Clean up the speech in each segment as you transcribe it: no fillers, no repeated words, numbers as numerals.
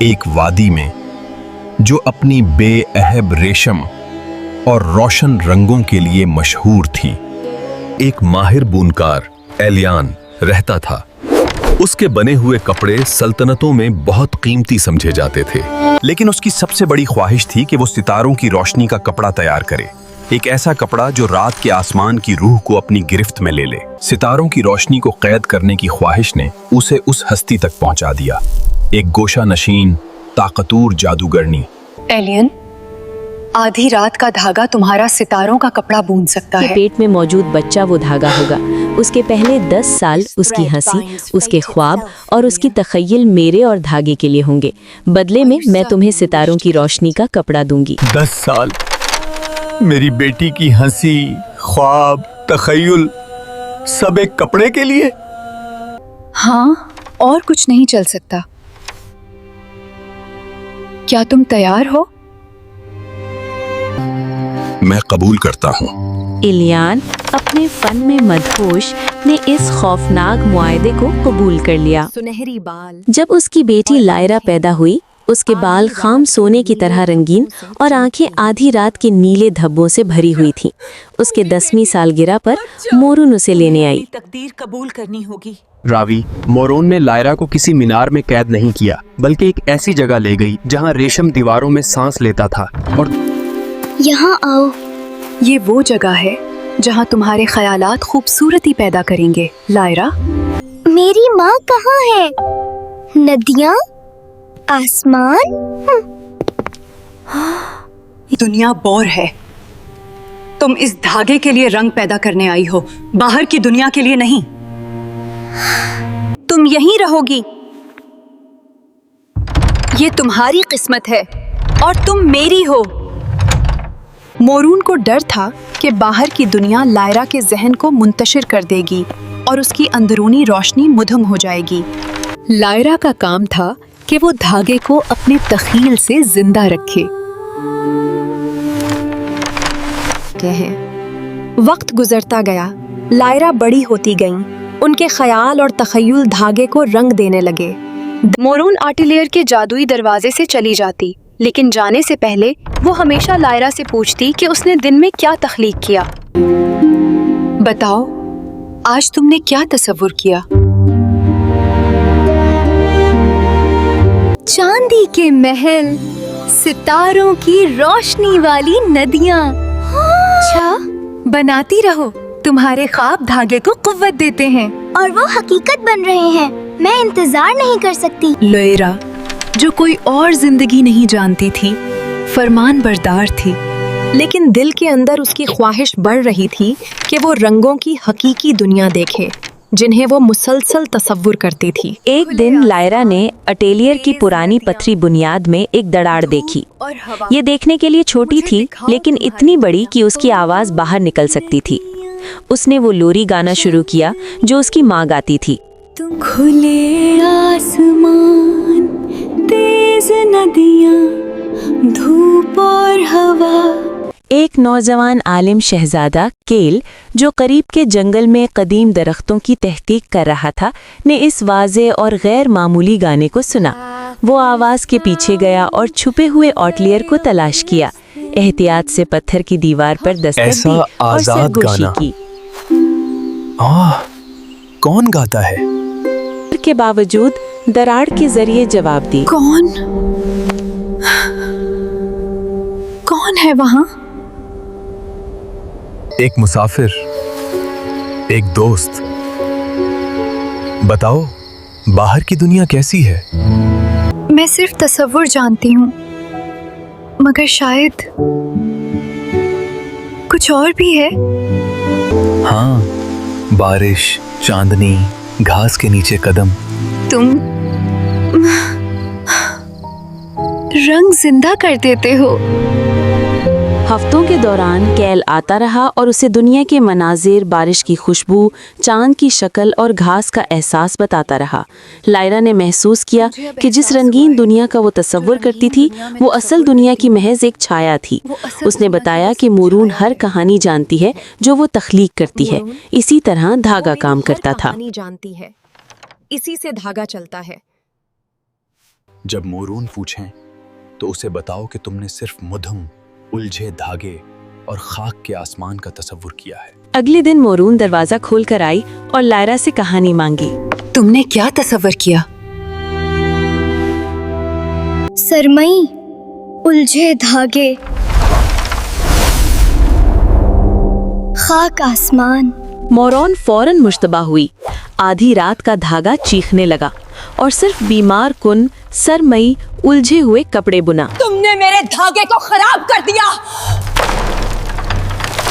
एक वादी में जो अपनी बेअहब रेशम और रोशन रंगों के लिए मशहूर थी, एक माहिर बुनकार एलियान रहता था। उसके बने हुए कपड़े सल्तनतों में बहुत कीमती समझे जाते थे, लेकिन उसकी सबसे बड़ी ख्वाहिश थी कि वो सितारों की रोशनी का कपड़ा तैयार करे, एक ऐसा कपड़ा जो रात के आसमान की रूह को अपनी गिरफ्त में ले ले। सितारों की रोशनी को कैद करने की ख्वाहिश ने उसे उस हस्ती तक पहुंचा दिया, एक गोशा नशीन ताकतूर जादूगरनी। एलियन, आधी रात का धागा तुम्हारा सितारों का कपड़ा बुन सकता है। पेट में मौजूद बच्चा वो धागा होगा। उसके पहले 10 साल उसकी हंसी, उसके ख्वाब और उसकी तखय्युल मेरे और धागे के लिए होंगे। बदले में मैं तुम्हें सितारों की रोशनी का कपड़ा दूंगी। 10 साल मेरी बेटी की हंसी, ख्वाब, तखय्युल सब एक कपड़े के लिए? हाँ, और कुछ नहीं चल सकता। क्या तुम तैयार हो? मैं कबूल करता हूँ। इलियान अपने फन में मदहोश ने इस खौफनाक मुआहदे को कबूल कर लिया। सुनहरी बाल। जब उसकी बेटी लायरा पैदा हुई, उसके बाल खाम सोने की तरह रंगीन और आंखें आधी रात के नीले धब्बों से भरी हुई थीं। उसके 10वीं सालगिरह पर मोरून उसे लेने आई। तकदीर कबूल करनी होगी। रावी, मोरून ने लायरा को किसी मीनार में कैद नहीं किया, बल्कि एक ऐसी जगह ले गई जहां रेशम दीवारों में सांस लेता था। और यहाँ आओ। ये वो जगह है जहाँ तुम्हारे ख्यालात खूबसूरती पैदा करेंगे। लायरा, मेरी माँ कहाँ है? नदियाँ, आसमान। दुनिया बोर है। तुम इस धागे के लिए रंग पैदा करने आई हो, बाहर की दुनिया के लिए नहीं। तुम यहीं रहोगी। ये तुम्हारी किस्मत है और तुम मेरी हो। मोरून को डर था कि बाहर की दुनिया लायरा के जहन को मुंतशिर कर देगी और उसकी अंदरूनी रोशनी मुधम हो जाएगी। लायरा का काम था कि वो धागे को अपने तख़ील से जिंदा रखे। वक्त गुजरता गया, लायरा बड़ी होती गईं। उनके ख्याल और तख़य्युल धागे को रंग देने लगे। मोरून आर्टिलियर के जादुई दरवाजे से चली जाती, लेकिन जाने से पहले वो हमेशा लायरा से पूछती कि उसने दिन में क्या तख्लीक किया। बताओ, आज तुमने क्या तसव्वुर किया? चांदी के महल, सितारों की रोशनी वाली नदियाँ। अच्छा, बनाती रहो। तुम्हारे ख्वाब धागे को कुव्वत देते हैं और वो हकीकत बन रहे हैं। मैं इंतजार नहीं कर सकती। लायरा, जो कोई और जिंदगी नहीं जानती थी, फरमान बरदार थी, लेकिन दिल के अंदर उसकी ख्वाहिश बढ़ रही थी कि वो रंगों की हकीकी दुनिया देखे, जिन्हें वो मुसलसल तसव्वुर करती थी। एक दिन लायरा ने अटेलियर की पुरानी पथरी बुनियाद में एक दरार देखी। ये देखने के लिए छोटी थी, लेकिन इतनी बड़ी कि उसकी आवाज बाहर निकल सकती थी। उसने वो लोरी गाना शुरू किया जो उसकी माँ गाती थी। खुले आसमान, तेज नदियाँ, धूप और हवा। एक नौजवान आलिम शहजादा केल, जो करीब के जंगल में कदीम दरख्तों की तहकीक कर रहा था, ने इस वाज़े और गैर मामूली गाने को सुना। वो आवाज़ के पीछे गया और छुपे हुए ऑटलियर को तलाश किया। एहतियात से पत्थर की दीवार पर दस्तक दी और सरगोशी की। कौन गाता है? के बावजूद दरार के जरिए जवाब दी। कौन है वहाँ? एक मुसाफिर, एक दोस्त। बताओ, बाहर की दुनिया कैसी है? मैं सिर्फ तसव्वुर जानती हूँ, मगर शायद कुछ और भी है। हाँ, बारिश, चांदनी, घास के नीचे कदम। तुम रंग जिंदा कर देते हो। हफ्तों के दौरान कैल आता रहा और उसे दुनिया के मनाजिर, बारिश की खुशबू, चांद की शक्ल और घास का एहसास बताता रहा। लायरा ने महसूस किया कि जिस रंगीन दुनिया का वो तसव्वुर करती थी, वो असल दुनिया की महज एक छाया थी। उसने बताया कि मोरून हर कहानी जानती है जो वो तख्लीक करती है। इसी तरह धागा काम करता था। जानती है, इसी से धागा चलता है। जब मोरून पूछें तो उसे बताओ कि तुमने सिर्फ मधुम, उलझे धागे और खाक के आसमान का तसव्वुर किया है। अगले दिन मोरून दरवाजा खोलकर आई और लायरा से कहानी मांगी। तुमने क्या तसव्वुर किया? सरमई, उलझे धागे, खाक आसमान। मोरून फौरन मुश्तबा हुई। आधी रात का धागा चीखने लगा और सिर्फ बीमार कुन सरमई उलझे हुए कपड़े बुना। तुमने मेरे धागे को खराब कर दिया।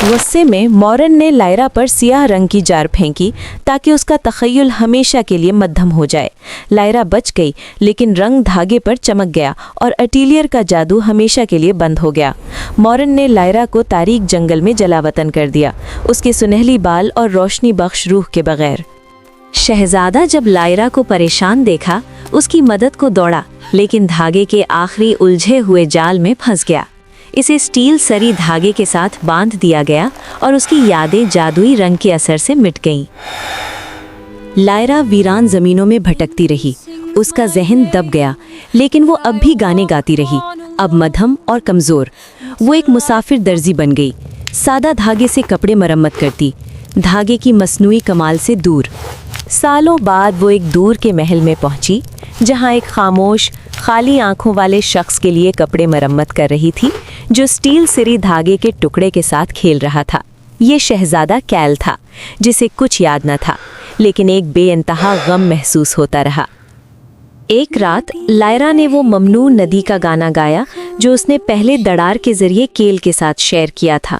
गुस्से में मोरन ने लायरा पर सियाह रंग की जार फेंकी ताकि उसका तखय्युल हमेशा के लिए मद्धम हो जाए। लायरा बच गई, लेकिन रंग धागे पर चमक गया और अटीलियर का जादू हमेशा के लिए बंद हो गया। मोरन ने लायरा को तारीक जंगल में जलावतन कर दिया, उसके सुनहली बाल और रोशनी बख्श रूह के बगैर। शहजादा जब लायरा को परेशान देखा, उसकी मदद को दौड़ा, लेकिन धागे के आखिरी उलझे हुए जाल में फंस गया। इसे स्टील सरी धागे के साथ बांध दिया गया और उसकी यादें जादुई रंग के असर से मिट गईं। लायरा वीरान जमीनों में भटकती रही, उसका जहन दब गया, लेकिन वो अब भी गाने गाती रही, अब मध्यम और कमज़ोर। वो एक मुसाफिर दर्जी बन गई, सादा धागे से कपड़े मरम्मत करती, धागे की मसनूई कमाल से दूर। सालों बाद वो एक दूर के महल में पहुंची, जहां एक खामोश, खाली आंखों वाले शख्स के लिए कपड़े मरम्मत कर रही थी, जो स्टील सिरी धागे के टुकड़े के साथ खेल रहा था। ये शहजादा कैल था, जिसे कुछ याद न था, लेकिन एक बेइंतहा गम महसूस होता रहा। एक रात लायरा ने वो ममनू नदी का गाना गाया जो उसने पहले दड़ार के जरिए केल के साथ शेयर किया था।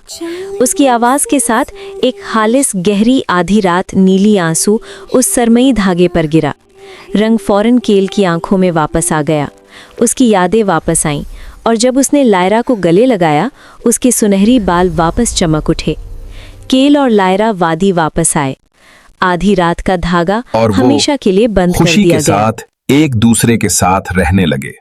उसकी आवाज़ के साथ एक खालिस गहरी आधी रात नीली आंसू उस सरमई धागे पर गिरा। रंग फौरन केल की आंखों में वापस आ गया, उसकी यादें वापस आईं, और जब उसने लायरा को गले लगाया, उसके सुनहरी बाल वापस चमक उठे। केल और लायरा वादी वापस आए। आधी रात का धागा और वो हमेशा के लिए बंद कर खुशी दिया के गया। साथ एक दूसरे के साथ रहने लगे।